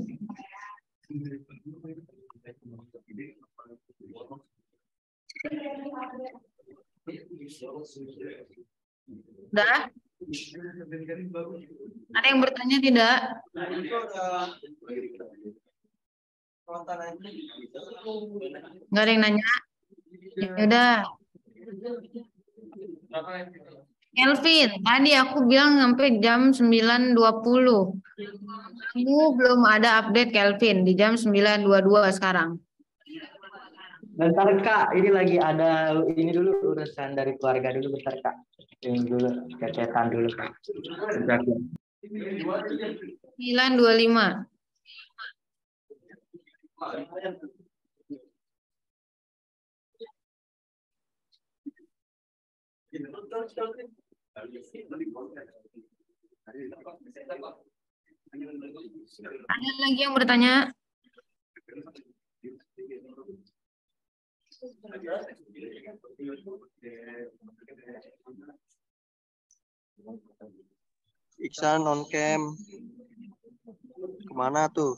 Udah? Ada yang bertanya tidak? Nggak ada yang nanya? Ya udah. Kelvin, tadi aku bilang sampai jam 9.20. Kamu belum ada update Kelvin di jam 9.22 sekarang. Bentar Kak, ini lagi ada ini dulu urusan dari keluarga dulu, bentar Kak. Ini dulu, cecetan dulu Kak. 9.25. Ada lagi yang bertanya? Iksan on cam. Kemana tuh?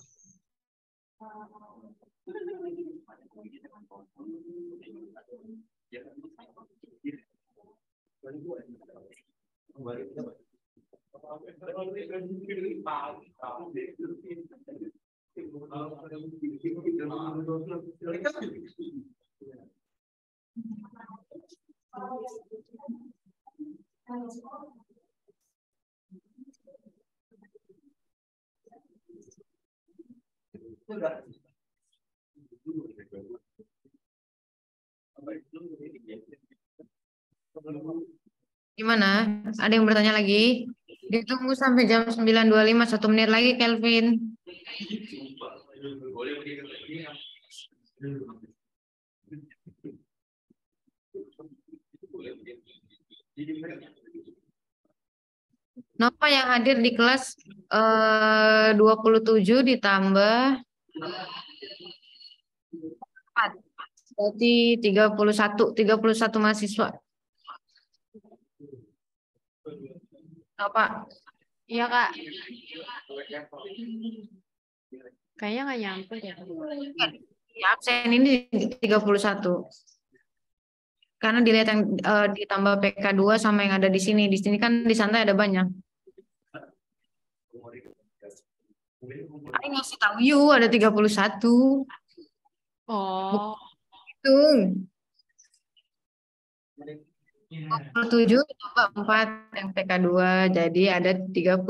Gimana? Ada yang bertanya lagi? Ditunggu sampai jam 9.25, 1 menit lagi, Kelvin. Nova yang hadir di kelas 27 ditambah 4. Berarti 31 mahasiswa. Apa? Iya Kak. Kayaknya nggak nyampe ya. Ya, absen ini 31. Karena dilihat yang ditambah PK2 sama yang ada di sini. Di sini kan di santai ada banyak. Aku ngasih tahu you ada 31. Oh. Hitung. 27 tambah 4 yang PK2 jadi ada 31.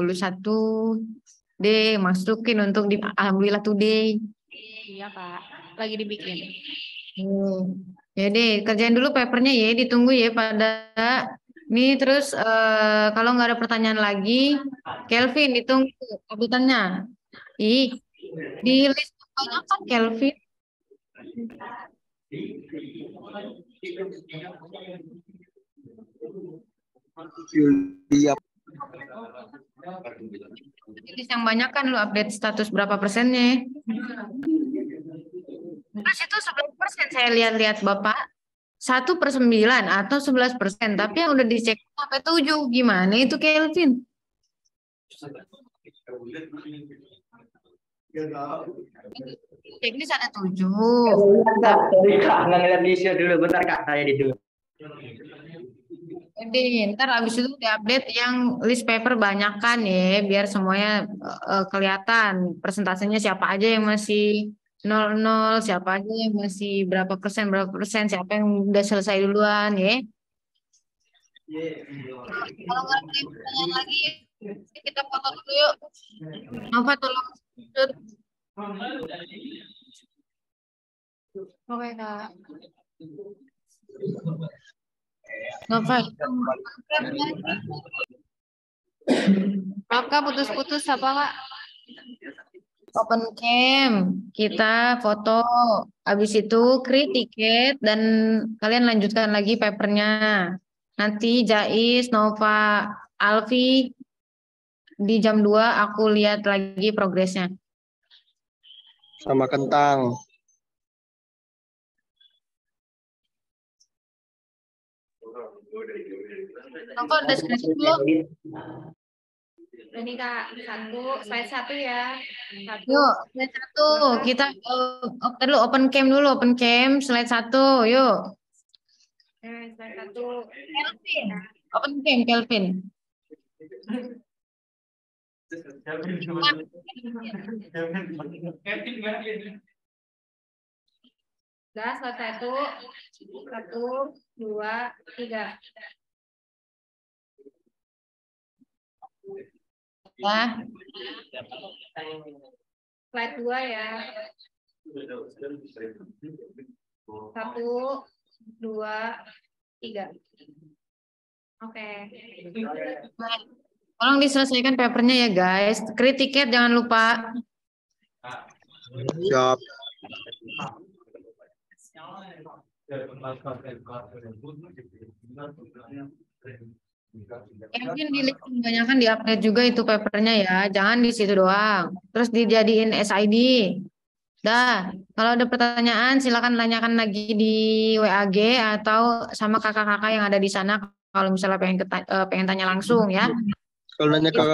D masukin untuk di alhamdulillah today. Iya Kak. Lagi dibikin. Jadi kerjain dulu papernya ya, ditunggu ya pada ini terus kalau nggak ada pertanyaan lagi, Kelvin ditunggu update-nya. Ih, di list banyak kan Kelvin. List yang banyak kan lu update status berapa persennya? Terus itu 11% saya lihat-lihat Bapak. 1/9 atau 11%, tapi yang udah dicek sampai 7. Gimana itu Kelvin? Teknis ada 7. Sorry Kak, nggak ngeliat di share dulu, bentar Kak, saya di dulu. Jadi ntar abis itu diupdate yang list paper banyakan ya, biar semuanya kelihatan persentasenya siapa aja yang masih 00, siapa aja yang masih berapa persen, siapa yang udah selesai duluan ya. Kalau nggak ada pertanyaan lagi, kita foto dulu yuk. Nova tolong. Oke Kak. Nova. Maaf Kak, putus-putus apa Kak? Open cam, kita foto, habis itu create tiket dan kalian lanjutkan lagi papernya. Nanti Jais, Nova, Alfi di jam 2 aku lihat lagi progresnya. Sama kentang. Kok udah screenshot belum? Ini Kak, slide 1 ya. Yuk, slide 1. Kita dulu open cam slide 1. Yuk. Slide 1. Kelvin. Open cam Kelvin. Udah, slide 1. 1, 2, 3. Ya. Slide 2 ya. 1, 2, 3. Oke. Tolong diselesaikan papernya ya guys. Create tiket jangan lupa. Siap. Mungkin di kebanyakan di-update juga itu papernya ya. Jangan di situ doang. Terus dijadiin SID. Dah, kalau ada pertanyaan silakan tanyakan lagi di WAG atau sama kakak-kakak yang ada di sana kalau misalnya pengen tanya langsung ya. Kalau nanya ke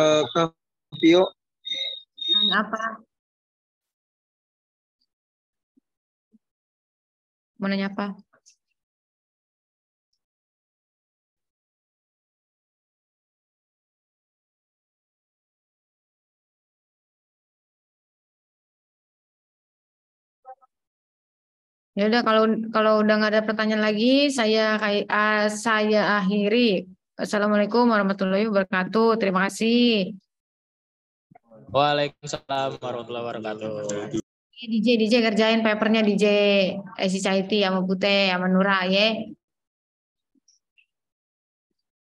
Vio. Nanya apa? Mau nanya apa? Ya udah kalau udah nggak ada pertanyaan lagi, saya akhiri. Assalamualaikum warahmatullahi wabarakatuh. Terima kasih. Waalaikumsalam warahmatullahi wabarakatuh. DJ kerjain papernya DJ, si Caiti sama Putih sama Nura ya.